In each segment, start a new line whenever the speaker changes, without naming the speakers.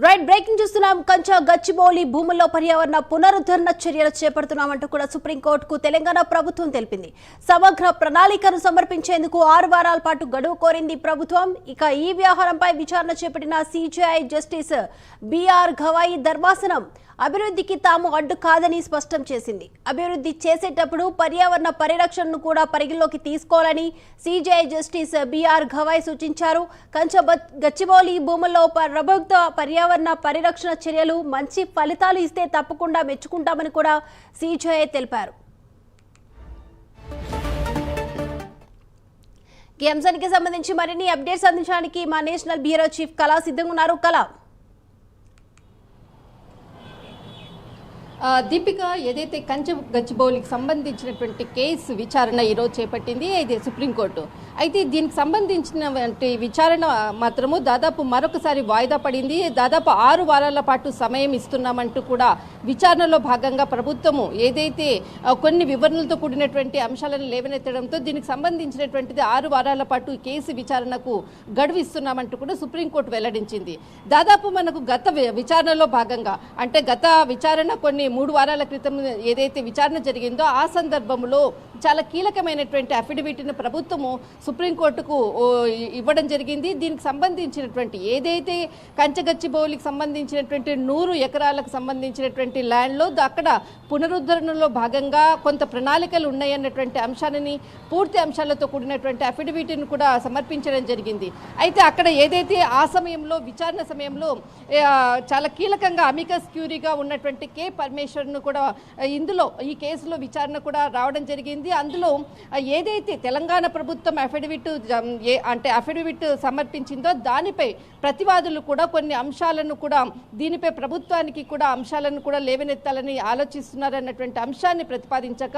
Right breaking చూస్తున్నాం. కంచ గచ్చిబౌలి భూముల్లో పర్యావరణ పునరుద్ధరణ చర్యలు చేపడుతున్నామంటూ కూడా సుప్రీంకోర్టుకు తెలంగాణ ప్రభుత్వం తెలిపింది. సమగ్ర ప్రణాళికను సమర్పించేందుకు 6 వారాల పాటు గడువు కోరింది ప్రభుత్వం. ఇక ఈ వ్యవహారంపై విచారణ చేపట్టిన సిజేఐ జస్టిస్ బిఆర్ గవాయి ధర్మాసనం అభివృద్ధికి తాము అడ్డు కాదని స్పష్టం చేసింది. అభివృద్ధి చేసేటప్పుడు పర్యావరణ పరిరక్షణను కూడా పరిగణలోకి తీసుకోవాలని సిజేఐ జస్టిస్ బిఆర్ గవాయి సూచించారు. కంచ గచ్చిబౌలి భూముల్లో ప్రభుత్వ పర్యావరణ పరిరక్షణ చర్యలు మంచి ఫలితాలు ఇస్తే తప్పకుండా మెచ్చుకుంటామని కూడా సిజేఐ తెలిపారు. ఈ అంశానికి సంబంధించి మరిన్ని అప్డేట్స్ అందించడానికి మా నేషనల్ బ్యూరో చీఫ్ కళా సిద్ధంగా ఉన్నారు. కళా,
దీపిక, ఏదైతే కంచ గచ్చిబౌలికి సంబంధించినటువంటి కేసు విచారణ ఈరోజు చేపట్టింది ఇది సుప్రీంకోర్టు. అయితే దీనికి సంబంధించినటువంటి విచారణ మాత్రము దాదాపు మరొకసారి వాయిదా పడింది. దాదాపు 6 వారాల పాటు సమయం ఇస్తున్నామంటూ కూడా విచారణలో భాగంగా ప్రభుత్వము ఏదైతే కొన్ని వివరణలతో కూడినటువంటి అంశాలను లేవనెత్తడంతో దీనికి సంబంధించినటువంటిది 6 వారాల పాటు కేసు విచారణకు గడువు ఇస్తున్నామంటూ కూడా సుప్రీంకోర్టు వెల్లడించింది. దాదాపు మనకు గత విచారణలో భాగంగా అంటే గత విచారణ కొన్ని 3 వారాల క్రితం ఏదైతే విచారణ జరిగిందో ఆ సందర్భంలో చాలా కీలకమైనటువంటి అఫిడవిట్ను ప్రభుత్వము సుప్రీంకోర్టుకు ఇవ్వడం జరిగింది. దీనికి సంబంధించినటువంటి ఏదైతే కంచగచ్చిబౌలికి సంబంధించినటువంటి 100 ఎకరాలకు సంబంధించినటువంటి ల్యాండ్లో అక్కడ పునరుద్ధరణలో భాగంగా కొంత ప్రణాళికలు ఉన్నాయన్నటువంటి అంశాన్ని పూర్తి అంశాలతో కూడినటువంటి అఫిడవిట్ను కూడా సమర్పించడం జరిగింది. అయితే అక్కడ ఏదైతే ఆ సమయంలో విచారణ సమయంలో చాలా కీలకంగా అమికస్ క్యూరీగా ఉన్నటువంటి కే పరమేశ్వర్ను కూడా ఇందులో ఈ కేసులో విచారణ కూడా రావడం జరిగింది. అందులో ఏదైతే తెలంగాణ ప్రభుత్వం అఫిడవిట్ సమర్పించిందో దానిపై ప్రతివాదులు కూడా కొన్ని అంశాలను కూడా దీనిపై ప్రభుత్వానికి కూడా అంశాలను కూడా లేవనెత్తాలని ఆలోచిస్తున్నారన్నటువంటి అంశాన్ని ప్రతిపాదించక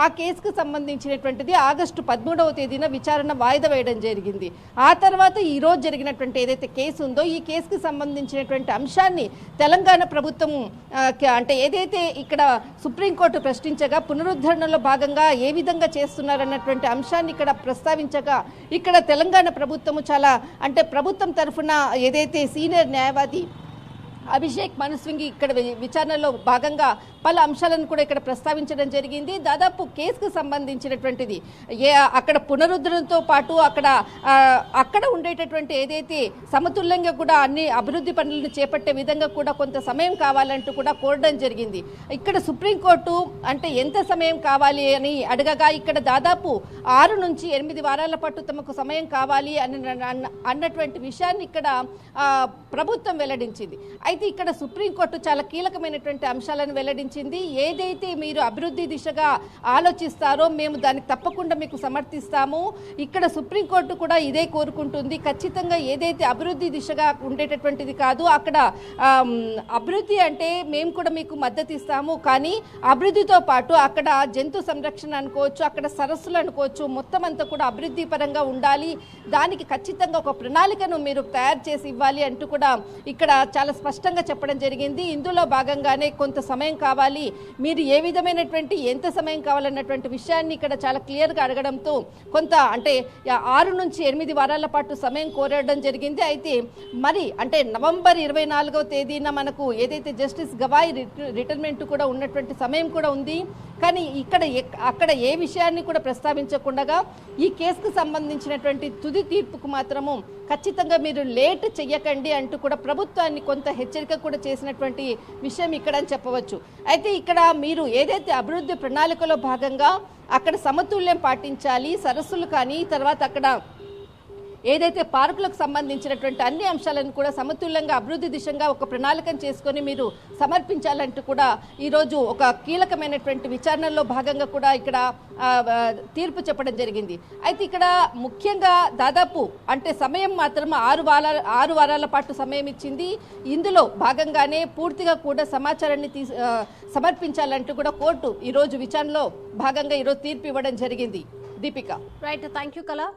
ఆ కేసుకు సంబంధించినటువంటిది ఆగస్టు 13వ తేదీన విచారణ వాయిదా వేయడం జరిగింది. ఆ తర్వాత ఈ రోజు జరిగినటువంటి ఏదైతే కేసు ఉందో ఈ కేసుకు సంబంధించినటువంటి అంశాన్ని తెలంగాణ ప్రభుత్వం అంటే ఏదైతే ఇక్కడ సుప్రీంకోర్టు ప్రశ్నించగా పునరుద్ధరణలో భాగంగా ఏ విధంగా చేస్తున్నారన్నటువంటి అంశాన్ని ఇక్కడ ప్రస్తావించగా ఇక్కడ తెలంగాణ ప్రభుత్వము చాలా అంటే ప్రభుత్వం తరఫున ఏదైతే సీనియర్ న్యాయవాది అభిషేక్ మను సింఘ్వి ఇక్కడ విచారణలో భాగంగా పలు అంశాలను కూడా ఇక్కడ ప్రస్తావించడం జరిగింది. దాదాపు కేసుకు సంబంధించినటువంటిది అక్కడ పునరుద్ధరణతో పాటు అక్కడ ఉండేటటువంటి ఏదైతే సమతుల్యంగా కూడా అన్ని అభివృద్ధి పనులను చేపట్టే విధంగా కూడా కొంత సమయం కావాలంటూ కూడా కోరడం జరిగింది. ఇక్కడ సుప్రీంకోర్టు అంటే ఎంత సమయం కావాలి అని అడగగా ఇక్కడ దాదాపు 6 నుంచి 8 వారాల పాటు తమకు సమయం కావాలి అన్నటువంటి విషయాన్ని ఇక్కడ ప్రభుత్వం వెల్లడించింది. అయితే ఇక్కడ సుప్రీంకోర్టు చాలా కీలకమైనటువంటి అంశాలను వెల్లడించింది. ఏదైతే మీరు అభివృద్ధి దిశగా ఆలోచిస్తారో మేము దానికి తప్పకుండా మీకు సమర్థిస్తాము. ఇక్కడ సుప్రీంకోర్టు కూడా ఇదే కోరుకుంటుంది. ఖచ్చితంగా ఏదైతే అభివృద్ధి దిశగా ఉండేటటువంటిది కాదు, అక్కడ అభివృద్ధి అంటే మేము కూడా మీకు మద్దతు ఇస్తాము. కానీ అభివృద్ధితో పాటు అక్కడ జంతు సంరక్షణ అనుకోవచ్చు, అక్కడ సరస్సులు అనుకోవచ్చు, మొత్తం అంతా కూడా అభివృద్ధి పరంగా ఉండాలి. దానికి ఖచ్చితంగా ఒక ప్రణాళికను మీరు తయారు చేసి ఇవ్వాలి అంటూ కూడా ఇక్కడ చాలా స్పష్టంగా చెప్పడం జరిగింది. ఇందులో భాగంగానే కొంత సమయం కావాలి, మీరు ఏ విధమైనటువంటి ఎంత సమయం కావాలన్నటువంటి విషయాన్ని ఇక్కడ చాలా క్లియర్గా అడగడంతో కొంత అంటే 6 నుంచి 8 వారాల పాటు సమయం కోరడం జరిగింది. అయితే మరి అంటే నవంబర్ 24వ తేదీన మనకు ఏదైతే జస్టిస్ గవాయి రిటైర్మెంట్ కూడా ఉన్నటువంటి సమయం కూడా ఉంది. కానీ అక్కడ ఏ విషయాన్ని కూడా ప్రస్తావించకుండా ఈ కేసుకు సంబంధించినటువంటి తుది తీర్పుకు మాత్రము ఖచ్చితంగా మీరు లేట్ చెయ్యకండి అంటూ కూడా ప్రభుత్వాన్ని కొంత హెచ్చరిక కూడా చేసినటువంటి విషయం ఇక్కడ అని చెప్పవచ్చు. అయితే ఇక్కడ మీరు ఏదైతే అభివృద్ధి ప్రణాళికలో భాగంగా అక్కడ సమతుల్యం పాటించాలి, సరస్సులు కానీ తర్వాత అక్కడ ఏదైతే పార్కులకు సంబంధించినటువంటి అన్ని అంశాలను కూడా సమతుల్యంగా అభివృద్ధి దిశగా ఒక ప్రణాళికను చేసుకొని మీరు సమర్పించాలంటూ కూడా ఈరోజు ఒక కీలకమైనటువంటి విచారణలో భాగంగా కూడా ఇక్కడ తీర్పు చెప్పడం జరిగింది. అయితే ఇక్కడ ముఖ్యంగా దాదాపు అంటే సమయం మాత్రం 6 వారాల పాటు సమయం ఇచ్చింది. ఇందులో భాగంగానే పూర్తిగా కూడా సమాచారాన్ని సమర్పించాలంటూ కూడా కోర్టు ఈరోజు విచారణలో భాగంగా ఈరోజు తీర్పు ఇవ్వడం జరిగింది. దీపిక,
రైట్, థ్యాంక్ యూ కళా.